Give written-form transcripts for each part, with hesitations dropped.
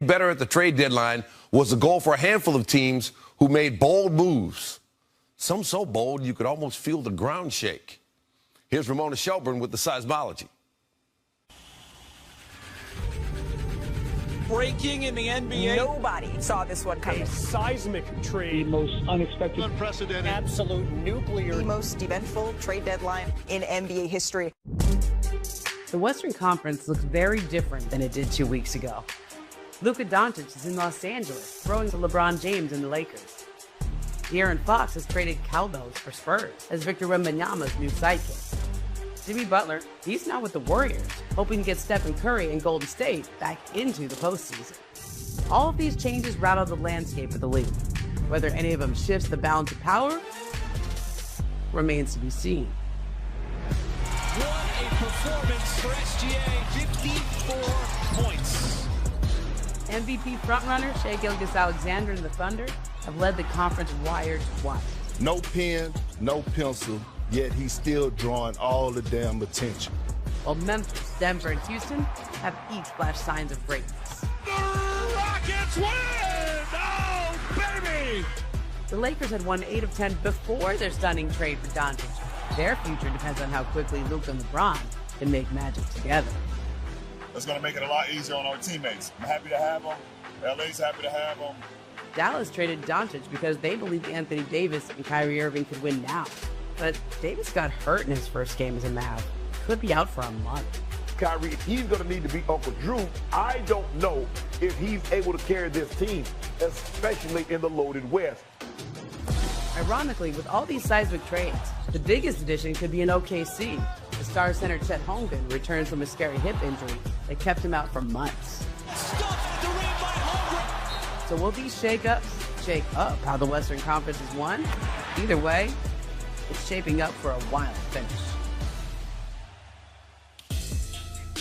Better at the trade deadline was a goal for a handful of teams who made bold moves. Some so bold you could almost feel the ground shake. Here's Ramona Shelburne with the seismology. Breaking in the NBA. Nobody saw this one coming. A seismic trade. The most unexpected. Unprecedented. Absolute nuclear. The most eventful trade deadline in NBA history. The Western Conference looks very different than it did 2 weeks ago. Luka Doncic is in Los Angeles, throwing to LeBron James and the Lakers. De'Aaron Fox has traded cowbells for Spurs as Victor Wembanyama's new sidekick. Jimmy Butler, he's now with the Warriors, hoping to get Steph and Curry and Golden State back into the postseason. All of these changes rattle the landscape of the league. Whether any of them shifts the balance of power remains to be seen. What a performance for SGA, 54 points. MVP frontrunner Shai Gilgeous-Alexander and the Thunder have led the conference wire to wire. No pen, no pencil, yet he's still drawing all the damn attention. While Memphis, Denver, and Houston have each flashed signs of greatness. The Rockets win! Oh, baby! The Lakers had won 8 of 10 before their stunning trade for Doncic. Their future depends on how quickly Luka and LeBron can make magic together. That's going to make it a lot easier on our teammates. I'm happy to have them. LA's happy to have them. Dallas traded Doncic because they believed Anthony Davis and Kyrie Irving could win now. But Davis got hurt in his first game as a Mav. Could be out for a month. Kyrie, he's going to need to be Uncle Drew. I don't know if he's able to carry this team, especially in the loaded West. Ironically, with all these seismic trades, the biggest addition could be in OKC. The star center Chet Holmgren returns from a scary hip injury that kept him out for months. So will these shakeups shake up how the Western Conference is won? Either way, it's shaping up for a wild finish.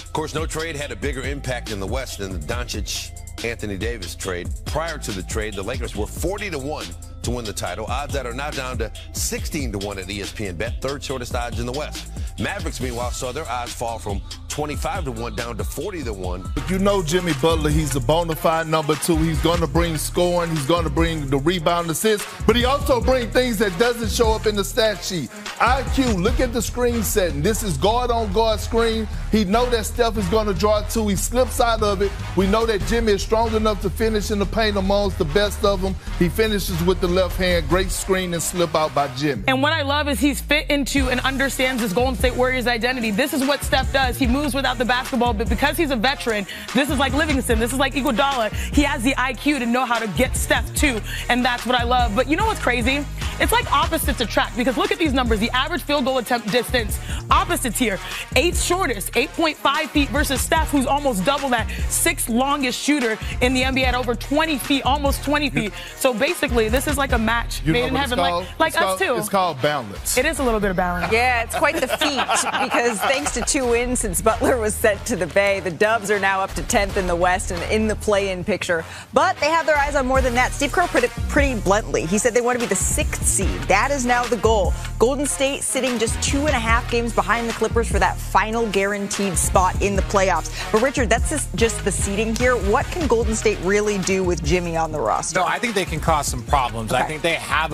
Of course, no trade had a bigger impact in the West than the Doncic-Anthony Davis trade. Prior to the trade, the Lakers were 40-1 to win the title. Odds that are now down to 16-1 at ESPN Bet, third shortest odds in the West. Mavericks, meanwhile, saw their odds fall from 25-1 down to 40-1. But you know Jimmy Butler, he's a bona fide number 2. He's going to bring scoring. He's going to bring the rebound assist. But he also brings things that doesn't show up in the stat sheet. IQ, look at the screen setting. This is guard-on-guard screen. He know that Steph is going to draw it too. He slips out of it. We know that Jimmy is strong enough to finish in the paint amongst the best of them. He finishes with the left hand. Great screen and slip out by Jimmy. And what I love is he's fit into and understands this Golden State Warriors identity. This is what Steph does. He moves without the basketball, but because he's a veteran, this is like Livingston, this is like Iguodala. He has the IQ to know how to get Steph too, and that's what I love. But you know what's crazy? It's like opposites attract, because look at these numbers. The average field goal attempt distance, opposites here. 8th shortest, 8.5 feet versus Steph, who's almost double that. 6th longest shooter in the NBA at over 20 feet, almost 20 feet. So basically, this is like a match made in heaven, like us too. It's called balance. It is a little bit of balance. Yeah, it's quite the feat, because thanks to 2 wins since Butler was sent to the Bay, the Dubs are now up to 10th in the West and in the play-in picture. But they have their eyes on more than that. Steve Kerr put it pretty bluntly. He said they want to be the 6th seed. That is now the goal. Golden State sitting just 2.5 games behind the Clippers for that final guaranteed spot in the playoffs. But Richard, that's just the seeding here. What can Golden State really do with Jimmy on the roster? No, I think they can cause some problems. Okay. I think they have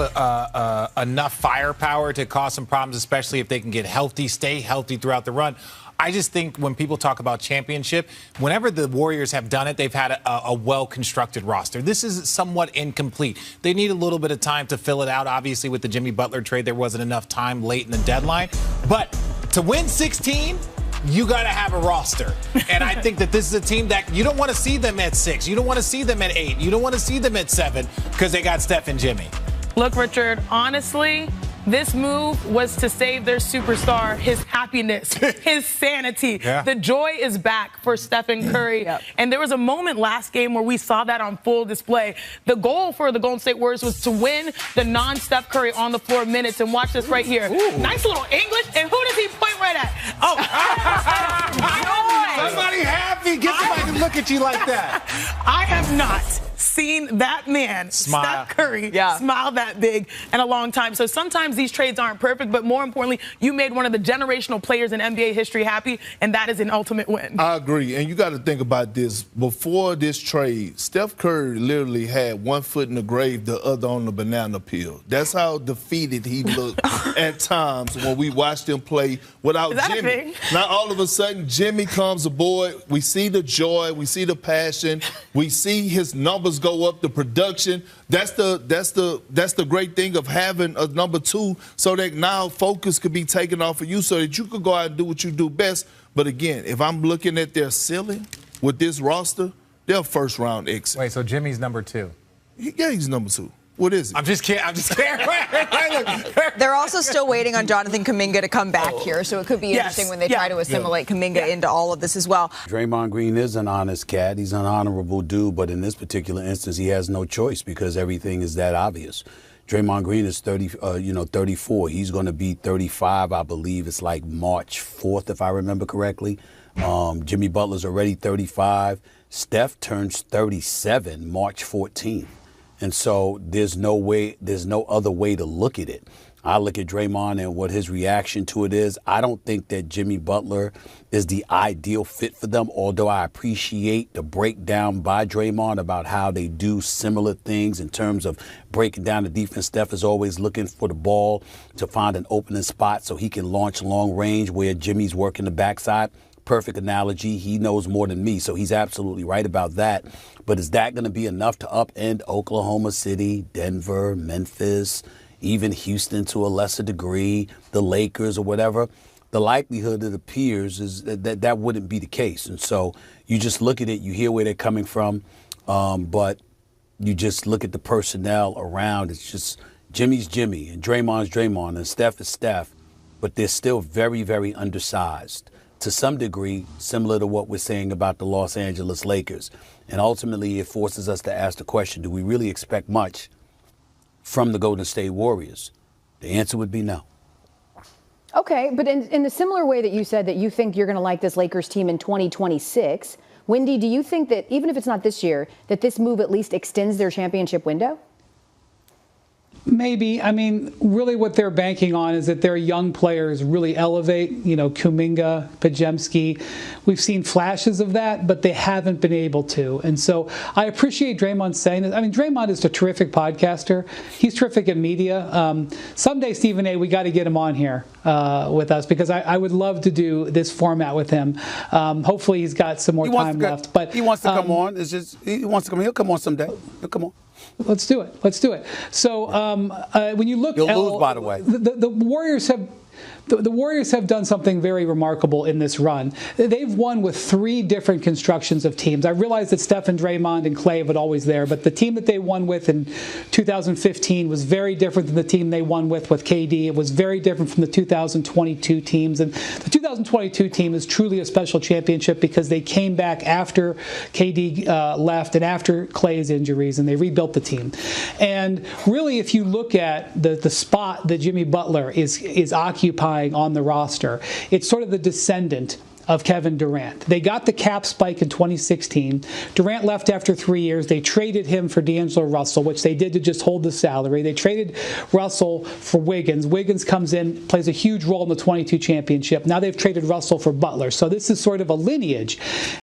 enough firepower to cause some problems, especially if they can get healthy, stay healthy throughout the run. I just think when people talk about championship, whenever the Warriors have done it, they've had a well-constructed roster. This is somewhat incomplete. They need a little bit of time to fill it out. Obviously, with the Jimmy Butler trade, there wasn't enough time late in the deadline. But to win 16, you got to have a roster. And I think that this is a team that you don't want to see them at 6. You don't want to see them at 8. You don't want to see them at 7 because they got Steph and Jimmy. Look, Richard, honestly, this move was to save their superstar, his happiness, his sanity. Yeah. The joy is back for Stephen Curry. Yep. And there was a moment last game where we saw that on full display. The goal for the Golden State Warriors was to win the non-Steph Curry on the floor minutes. And watch this right here. Ooh. Nice little English. And who does he point right at? Oh, somebody happy. Get somebody to look at you like that. I have not seen that man, Smile. Steph Curry, smile that big in a long time. So sometimes these trades aren't perfect, but more importantly, you made one of the generational players in NBA history happy, and that is an ultimate win. I agree. And you got to think about this. Before this trade, Steph Curry literally had one foot in the grave, the other on the banana peel. That's how defeated he looked at times when we watched him play without Jimmy. Now, all of a sudden, Jimmy comes aboard. We see the joy. We see the passion. We see his numbers go up, the production. That's the great thing of having a number two, so that now focus could be taken off of you so that you could go out and do what you do best. But again, if I'm looking at their ceiling with this roster, they're first-round exit. Wait, so Jimmy's number 2? Yeah, he's number 2. What is it? I'm just kidding. They're also still waiting on Jonathan Kuminga to come back here, so it could be interesting when they try to assimilate Kuminga into all of this as well. Draymond Green is an honest cat. He's an honorable dude, but in this particular instance, he has no choice because everything is that obvious. Draymond Green is 34. He's going to be 35, I believe. It's like March 4th, if I remember correctly. Jimmy Butler's already 35. Steph turns 37 March 14th. And so there's no other way to look at it. I look at Draymond and what his reaction to it is. I don't think that Jimmy Butler is the ideal fit for them, although I appreciate the breakdown by Draymond about how they do similar things in terms of breaking down the defense. Steph is always looking for the ball to find an opening spot so he can launch long range where Jimmy's working the backside. Perfect analogy. He knows more than me, so he's absolutely right about that. But is that going to be enough to upend Oklahoma City, Denver, Memphis, even Houston to a lesser degree, the Lakers or whatever? The likelihood, it appears, is that wouldn't be the case. And so you just look at it, you hear where they're coming from, but you just look at the personnel around. It's just Jimmy's Jimmy and Draymond's Draymond and Steph is Steph, but they're still very, very undersized. To some degree, similar to what we're saying about the Los Angeles Lakers. And ultimately, it forces us to ask the question, do we really expect much from the Golden State Warriors? The answer would be no. Okay, but in the similar way that you said that you think you're going to like this Lakers team in 2026, Wendy, do you think that even if it's not this year, that this move at least extends their championship window? Maybe. I mean, really what they're banking on is that their young players really elevate, Kuminga, Podziemski. We've seen flashes of that, but they haven't been able to. And so I appreciate Draymond saying this. I mean, Draymond is a terrific podcaster. He's terrific at media. Someday, Stephen A., we got to get him on here with us because I would love to do this format with him. Hopefully he's got some more time left. But he wants to come on. It's just he wants to come. He'll come on someday. He'll come on. Let's do it. So when you look, you'll lose, by the way. The Warriors have. The Warriors have done something very remarkable in this run. They've won with 3 different constructions of teams. I realize that Steph and Draymond and Clay were always there, but the team that they won with in 2015 was very different than the team they won with KD. It was very different from the 2022 teams. And the 2022 team is truly a special championship because they came back after KD left and after Clay's injuries, and they rebuilt the team. And really, if you look at the spot that Jimmy Butler is occupying on the roster, it's sort of the descendant of Kevin Durant. They got the cap spike in 2016. Durant left after 3 years. They traded him for D'Angelo Russell, which they did to just hold the salary. They traded Russell for Wiggins. Wiggins comes in, plays a huge role in the 22 championship. Now they've traded Russell for Butler. So this is sort of a lineage.